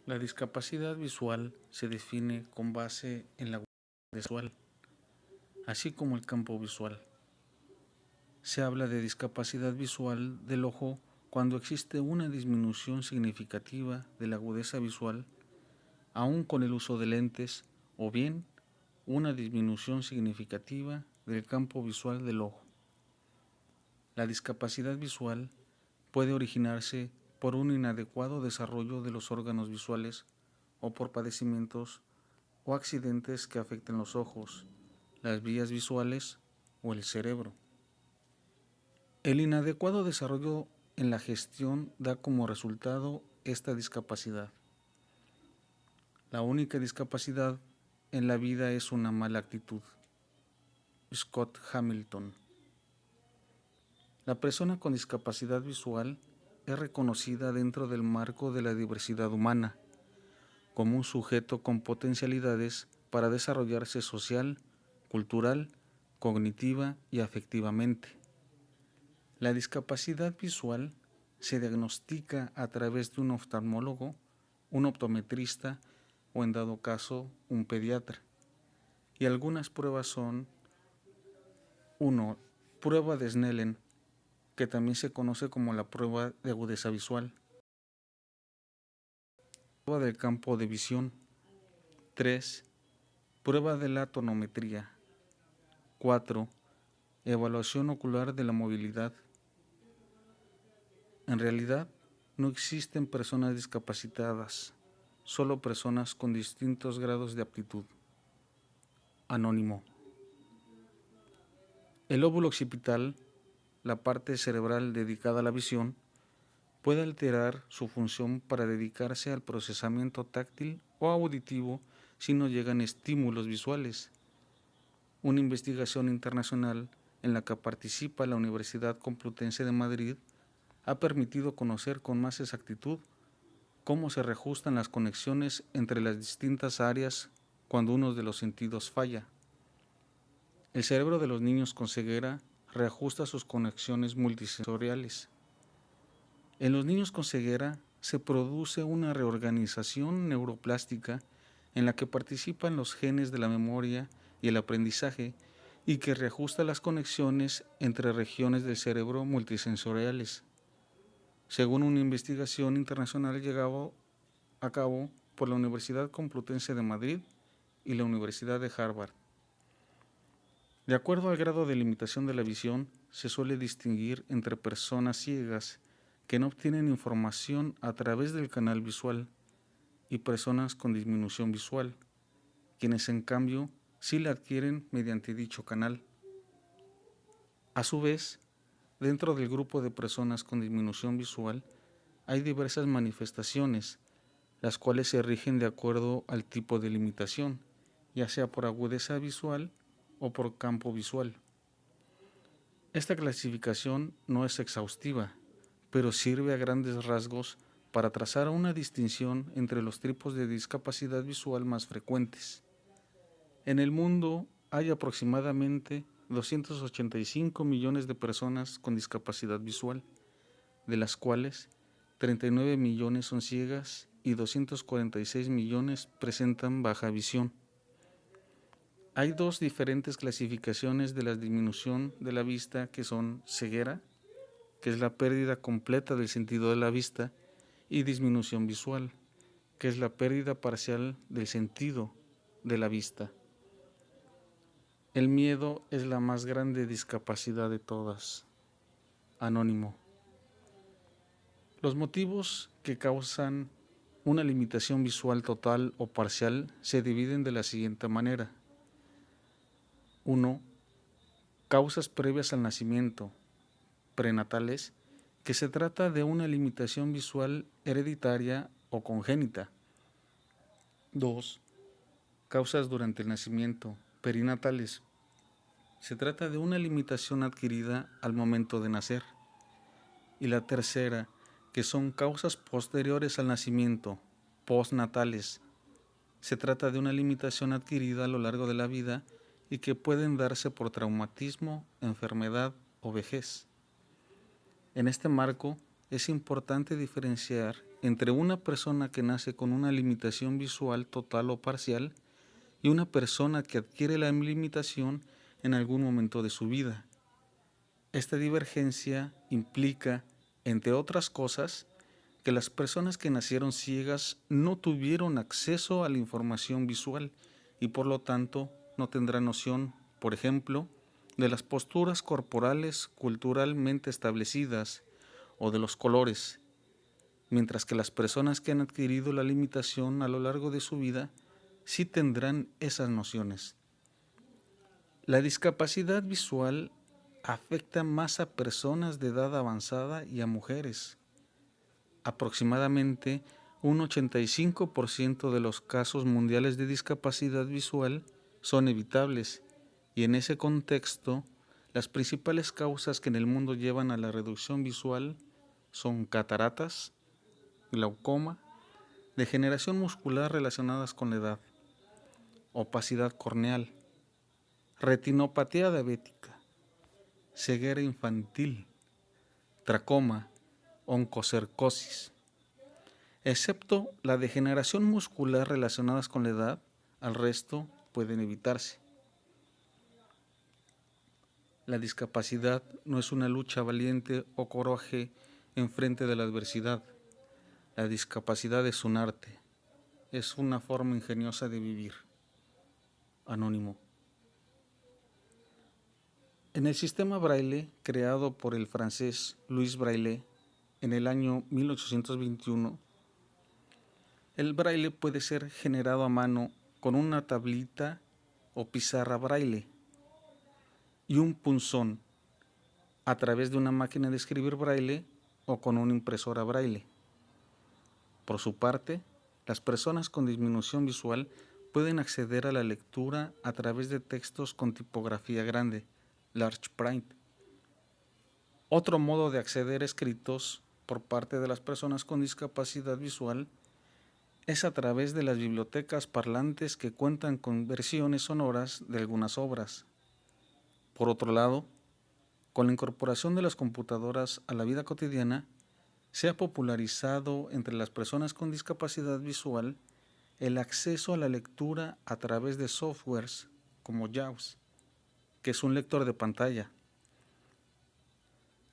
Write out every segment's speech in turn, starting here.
La discapacidad visual se define con base en la visual, así como el campo visual. Se habla de discapacidad visual del ojo cuando existe una disminución significativa de la agudeza visual, aun con el uso de lentes, o bien una disminución significativa del campo visual del ojo. La discapacidad visual puede originarse por un inadecuado desarrollo de los órganos visuales o por padecimientos o accidentes que afecten los ojos, las vías visuales o el cerebro. El inadecuado desarrollo en la gestión da como resultado esta discapacidad. La única discapacidad en la vida es una mala actitud. Scott Hamilton. La persona con discapacidad visual es reconocida dentro del marco de la diversidad humana como un sujeto con potencialidades para desarrollarse social, cultural, cognitiva y afectivamente. La discapacidad visual se diagnostica a través de un oftalmólogo, un optometrista o en dado caso un pediatra. Y algunas pruebas son 1. Prueba de Snellen, que también se conoce como la prueba de agudeza visual. Prueba del campo de visión. 3. Prueba de la tonometría. 4. Evaluación ocular de la movilidad. En realidad, no existen personas discapacitadas, solo personas con distintos grados de aptitud. Anónimo. El lóbulo occipital, la parte cerebral dedicada a la visión, puede alterar su función para dedicarse al procesamiento táctil o auditivo si no llegan estímulos visuales. Una investigación internacional en la que participa la Universidad Complutense de Madrid ha permitido conocer con más exactitud cómo se reajustan las conexiones entre las distintas áreas cuando uno de los sentidos falla. El cerebro de los niños con ceguera reajusta sus conexiones multisensoriales. En los niños con ceguera se produce una reorganización neuroplástica en la que participan los genes de la memoria y el aprendizaje y que reajusta las conexiones entre regiones del cerebro multisensoriales, según una investigación internacional llevada a cabo por la Universidad Complutense de Madrid y la Universidad de Harvard. De acuerdo al grado de limitación de la visión, se suele distinguir entre personas ciegas que no obtienen información a través del canal visual y personas con disminución visual, quienes en cambio sí la adquieren mediante dicho canal. A su vez, dentro del grupo de personas con disminución visual hay diversas manifestaciones, las cuales se rigen de acuerdo al tipo de limitación, ya sea por agudeza visual o por campo visual. Esta clasificación no es exhaustiva, pero sirve a grandes rasgos para trazar una distinción entre los tipos de discapacidad visual más frecuentes. En el mundo hay aproximadamente 285 millones de personas con discapacidad visual, de las cuales 39 millones son ciegas y 246 millones presentan baja visión. Hay dos diferentes clasificaciones de la disminución de la vista que son ceguera, que es la pérdida completa del sentido de la vista, y disminución visual, que es la pérdida parcial del sentido de la vista. El miedo es la más grande discapacidad de todas. Anónimo. Los motivos que causan una limitación visual total o parcial se dividen de la siguiente manera. 1. Causas previas al nacimiento, prenatales, que se trata de una limitación visual hereditaria o congénita. 2. Causas durante el nacimiento, perinatales. Se trata de una limitación adquirida al momento de nacer. Y la tercera, que son causas posteriores al nacimiento, postnatales. Se trata de una limitación adquirida a lo largo de la vida y que pueden darse por traumatismo, enfermedad o vejez. En este marco, es importante diferenciar entre una persona que nace con una limitación visual total o parcial y una persona que adquiere la limitación en algún momento de su vida. Esta divergencia implica, entre otras cosas, que las personas que nacieron ciegas no tuvieron acceso a la información visual y por lo tanto no tendrán noción, por ejemplo, de las posturas corporales culturalmente establecidas o de los colores, mientras que las personas que han adquirido la limitación a lo largo de su vida sí tendrán esas nociones. La discapacidad visual afecta más a personas de edad avanzada y a mujeres. Aproximadamente un 85% de los casos mundiales de discapacidad visual son evitables y en ese contexto las principales causas que en el mundo llevan a la reducción visual son cataratas, glaucoma, degeneración muscular relacionadas con la edad, opacidad corneal, retinopatía diabética, ceguera infantil, tracoma, oncocercosis. Excepto la degeneración muscular relacionadas con la edad, al resto pueden evitarse. La discapacidad no es una lucha valiente o coraje en frente de la adversidad. La discapacidad es un arte, es una forma ingeniosa de vivir. Anónimo. En el sistema Braille, creado por el francés Louis Braille en el año 1821, el braille puede ser generado a mano con una tablita o pizarra braille y un punzón a través de una máquina de escribir braille o con una impresora braille. Por su parte, las personas con disminución visual pueden acceder a la lectura a través de textos con tipografía grande, large print. Otro modo de acceder a escritos por parte de las personas con discapacidad visual es a través de las bibliotecas parlantes que cuentan con versiones sonoras de algunas obras. Por otro lado, con la incorporación de las computadoras a la vida cotidiana, se ha popularizado entre las personas con discapacidad visual el acceso a la lectura a través de softwares como JAWS, que es un lector de pantalla.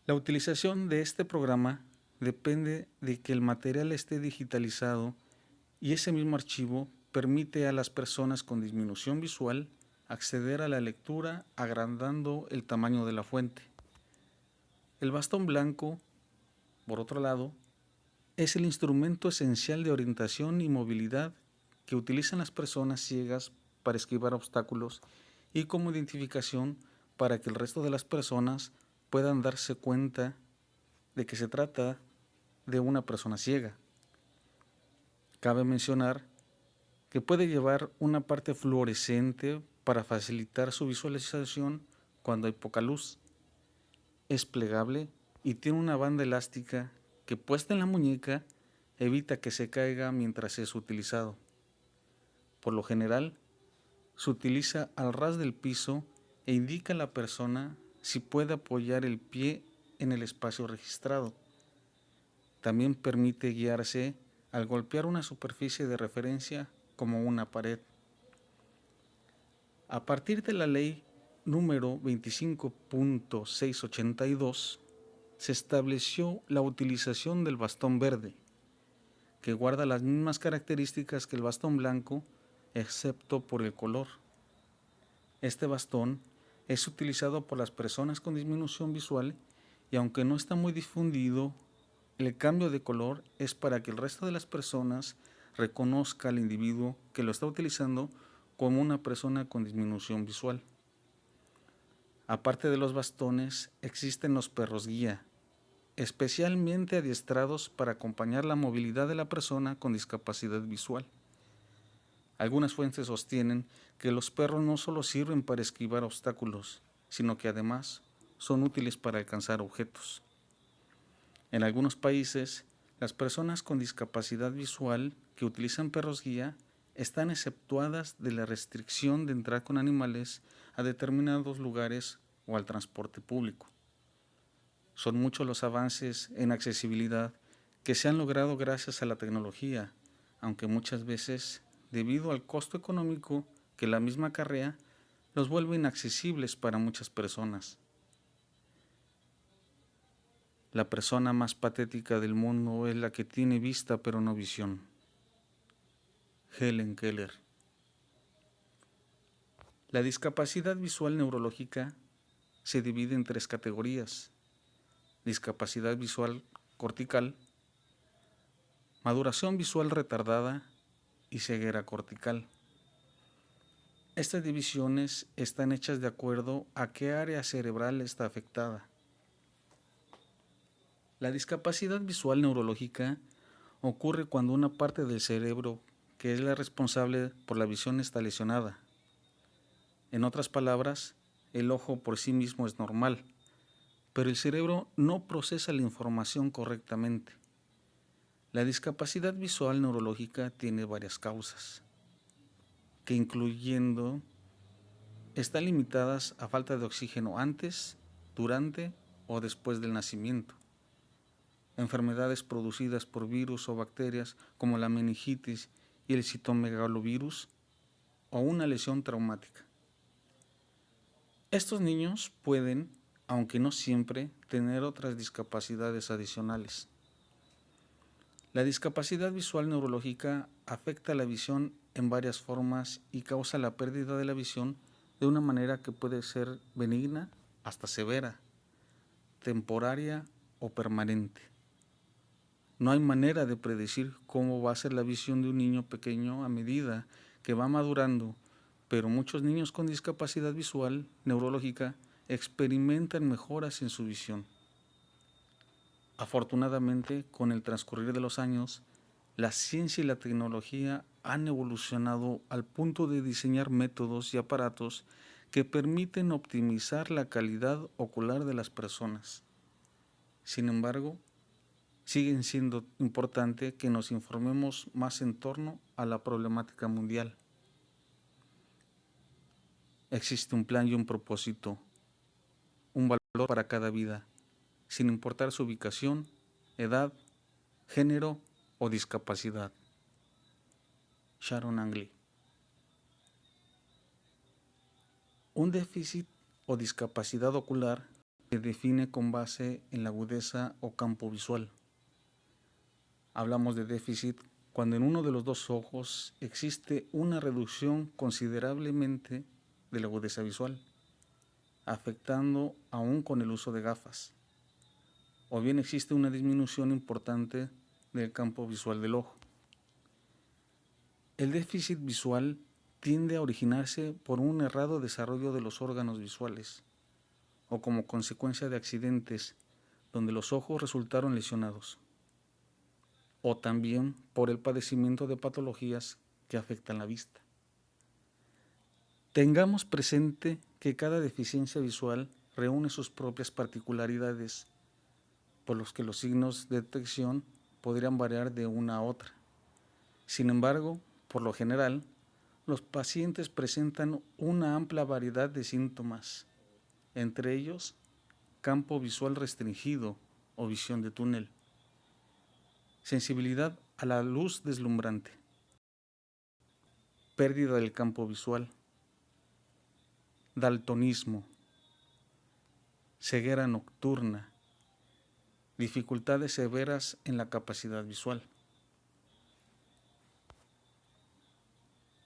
La utilización de este programa depende de que el material esté digitalizado y ese mismo archivo permite a las personas con disminución visual acceder a la lectura agrandando el tamaño de la fuente. El bastón blanco, por otro lado, es el instrumento esencial de orientación y movilidad que utilizan las personas ciegas para esquivar obstáculos y como identificación para que el resto de las personas puedan darse cuenta de que se trata de una persona ciega. Cabe mencionar que puede llevar una parte fluorescente para facilitar su visualización cuando hay poca luz. Es plegable y tiene una banda elástica que puesta en la muñeca evita que se caiga mientras es utilizado. Por lo general, se utiliza al ras del piso e indica a la persona si puede apoyar el pie en el espacio registrado. También permite guiarse al golpear una superficie de referencia como una pared. A partir de la ley número 25.682, se estableció la utilización del bastón verde, que guarda las mismas características que el bastón blanco, excepto por el color. Este bastón es utilizado por las personas con disminución visual y aunque no está muy difundido, el cambio de color es para que el resto de las personas reconozca al individuo que lo está utilizando como una persona con disminución visual. Aparte de los bastones, existen los perros guía, especialmente adiestrados para acompañar la movilidad de la persona con discapacidad visual. Algunas fuentes sostienen que los perros no solo sirven para esquivar obstáculos, sino que además son útiles para alcanzar objetos. En algunos países, las personas con discapacidad visual que utilizan perros guía están exceptuadas de la restricción de entrar con animales a determinados lugares o al transporte público. Son muchos los avances en accesibilidad que se han logrado gracias a la tecnología, aunque muchas veces, debido al costo económico que la misma acarrea, los vuelve inaccesibles para muchas personas. La persona más patética del mundo es la que tiene vista pero no visión. Helen Keller. La discapacidad visual neurológica se divide en 3 categorías: discapacidad visual cortical, maduración visual retardada y ceguera cortical. Estas divisiones están hechas de acuerdo a qué área cerebral está afectada. La discapacidad visual neurológica ocurre cuando una parte del cerebro, que es la responsable por la visión, está lesionada. En otras palabras, el ojo por sí mismo es normal, pero el cerebro no procesa la información correctamente. La discapacidad visual neurológica tiene varias causas, que incluyendo están limitadas a falta de oxígeno antes, durante o después del nacimiento, enfermedades producidas por virus o bacterias como la meningitis y el citomegalovirus, o una lesión traumática. Estos niños pueden, aunque no siempre, tener otras discapacidades adicionales. La discapacidad visual neurológica afecta la visión en varias formas y causa la pérdida de la visión de una manera que puede ser benigna hasta severa, temporaria o permanente. No hay manera de predecir cómo va a ser la visión de un niño pequeño a medida que va madurando, pero muchos niños con discapacidad visual neurológica experimentan mejoras en su visión. Afortunadamente, con el transcurrir de los años, la ciencia y la tecnología han evolucionado al punto de diseñar métodos y aparatos que permiten optimizar la calidad ocular de las personas. Sin embargo, sigue siendo importante que nos informemos más en torno a la problemática mundial. Existe un plan y un propósito, un valor para cada vida, sin importar su ubicación, edad, género o discapacidad. Sharon Angley. Un déficit o discapacidad ocular se define con base en la agudeza o campo visual. Hablamos de déficit cuando en uno de los dos ojos existe una reducción considerablemente de la agudeza visual, afectando aún con el uso de gafas, o bien existe una disminución importante del campo visual del ojo. El déficit visual tiende a originarse por un errado desarrollo de los órganos visuales o como consecuencia de accidentes donde los ojos resultaron lesionados, o también por el padecimiento de patologías que afectan la vista. Tengamos presente que cada deficiencia visual reúne sus propias particularidades, por los que los signos de detección podrían variar de una a otra. Sin embargo, por lo general, los pacientes presentan una amplia variedad de síntomas, entre ellos campo visual restringido o visión de túnel, sensibilidad a la luz deslumbrante, pérdida del campo visual, daltonismo, ceguera nocturna, dificultades severas en la capacidad visual.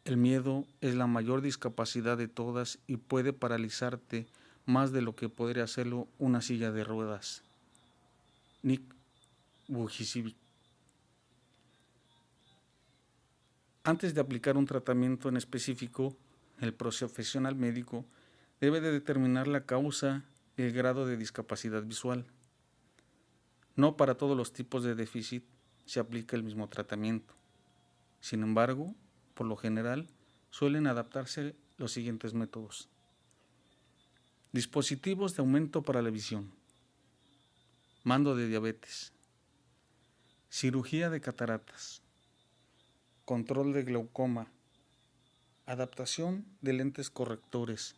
El miedo es la mayor discapacidad de todas y puede paralizarte más de lo que podría hacerlo una silla de ruedas. Nick Vujicic. Antes de aplicar un tratamiento en específico, el profesional médico debe de determinar la causa y el grado de discapacidad visual. No para todos los tipos de déficit se aplica el mismo tratamiento. Sin embargo, por lo general, suelen adaptarse los siguientes métodos. Dispositivos de aumento para la visión, mando de diabetes, cirugía de cataratas, control de glaucoma, adaptación de lentes correctores,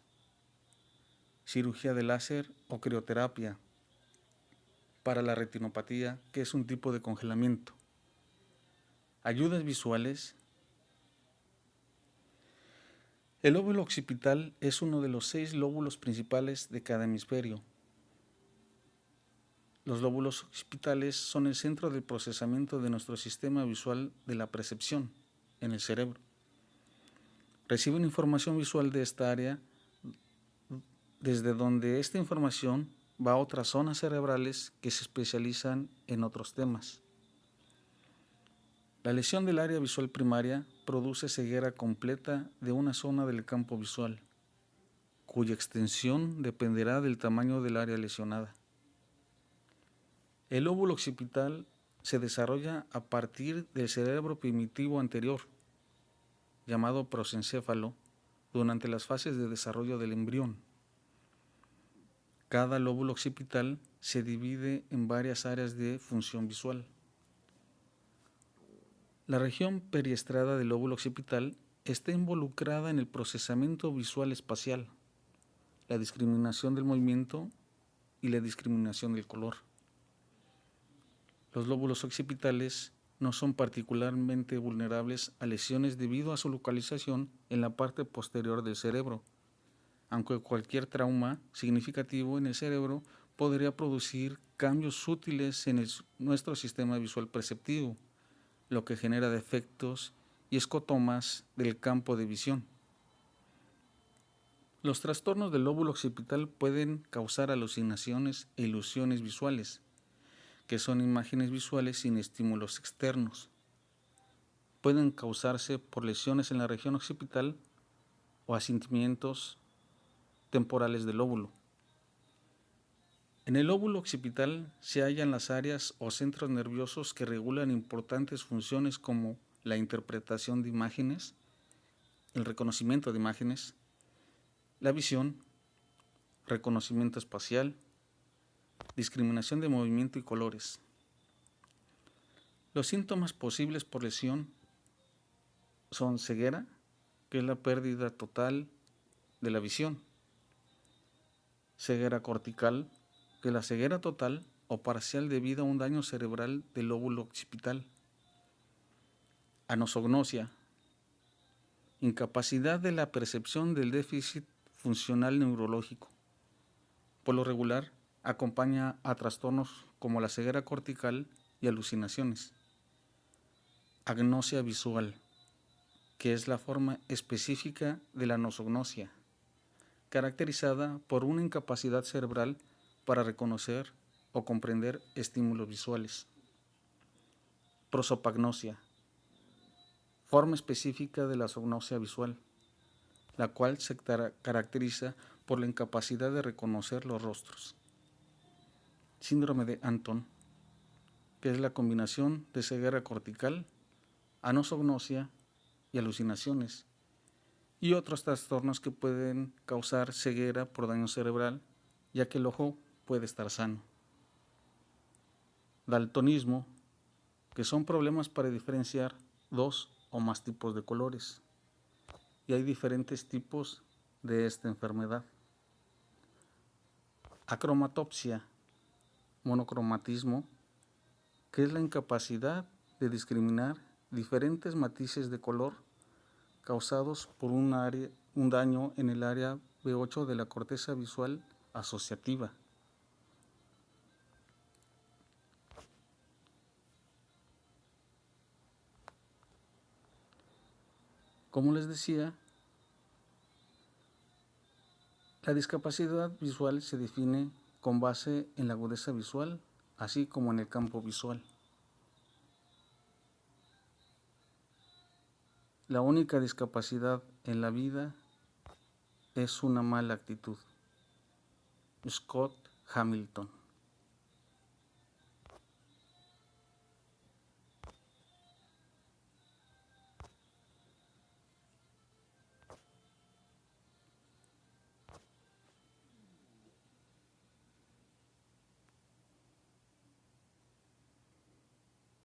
cirugía de láser o crioterapia, para la retinopatía, que es un tipo de congelamiento. Ayudas visuales. El lóbulo occipital es uno de los 6 lóbulos principales de cada hemisferio. Los lóbulos occipitales son el centro del procesamiento de nuestro sistema visual de la percepción en el cerebro. Reciben información visual de esta área, desde donde esta información va a otras zonas cerebrales que se especializan en otros temas. La lesión del área visual primaria produce ceguera completa de una zona del campo visual, cuya extensión dependerá del tamaño del área lesionada. El lóbulo occipital se desarrolla a partir del cerebro primitivo anterior, llamado prosencéfalo, durante las fases de desarrollo del embrión. Cada lóbulo occipital se divide en varias áreas de función visual. La región periestrada del lóbulo occipital está involucrada en el procesamiento visual espacial, la discriminación del movimiento y la discriminación del color. Los lóbulos occipitales no son particularmente vulnerables a lesiones debido a su localización en la parte posterior del cerebro, aunque cualquier trauma significativo en el cerebro podría producir cambios sutiles en nuestro sistema visual perceptivo, lo que genera defectos y escotomas del campo de visión. Los trastornos del lóbulo occipital pueden causar alucinaciones e ilusiones visuales, que son imágenes visuales sin estímulos externos. Pueden causarse por lesiones en la región occipital o asentamientos temporales del lóbulo. En el lóbulo occipital se hallan las áreas o centros nerviosos que regulan importantes funciones como la interpretación de imágenes, el reconocimiento de imágenes, la visión, reconocimiento espacial, discriminación de movimiento y colores. Los síntomas posibles por lesión son ceguera, que es la pérdida total de la visión, ceguera cortical, que es la ceguera total o parcial debido a un daño cerebral del lóbulo occipital, anosognosia, incapacidad de la percepción del déficit funcional neurológico. Por lo regular, acompaña a trastornos como la ceguera cortical y alucinaciones. Agnosia visual, que es la forma específica de la anosognosia, caracterizada por una incapacidad cerebral para reconocer o comprender estímulos visuales. Prosopagnosia, forma específica de la zoonosia visual, la cual se caracteriza por la incapacidad de reconocer los rostros. Síndrome de Anton, que es la combinación de ceguera cortical, anosognosia y alucinaciones, y otros trastornos que pueden causar ceguera por daño cerebral, ya que el ojo puede estar sano. Daltonismo, que son problemas para diferenciar 2 o más tipos de colores, y hay diferentes tipos de esta enfermedad. Acromatopsia, monocromatismo, que es la incapacidad de discriminar diferentes matices de color causados por un daño en el área B8 de la corteza visual asociativa. Como les decía, la discapacidad visual se define con base en la agudeza visual, así como en el campo visual. La única discapacidad en la vida es una mala actitud. Scott Hamilton.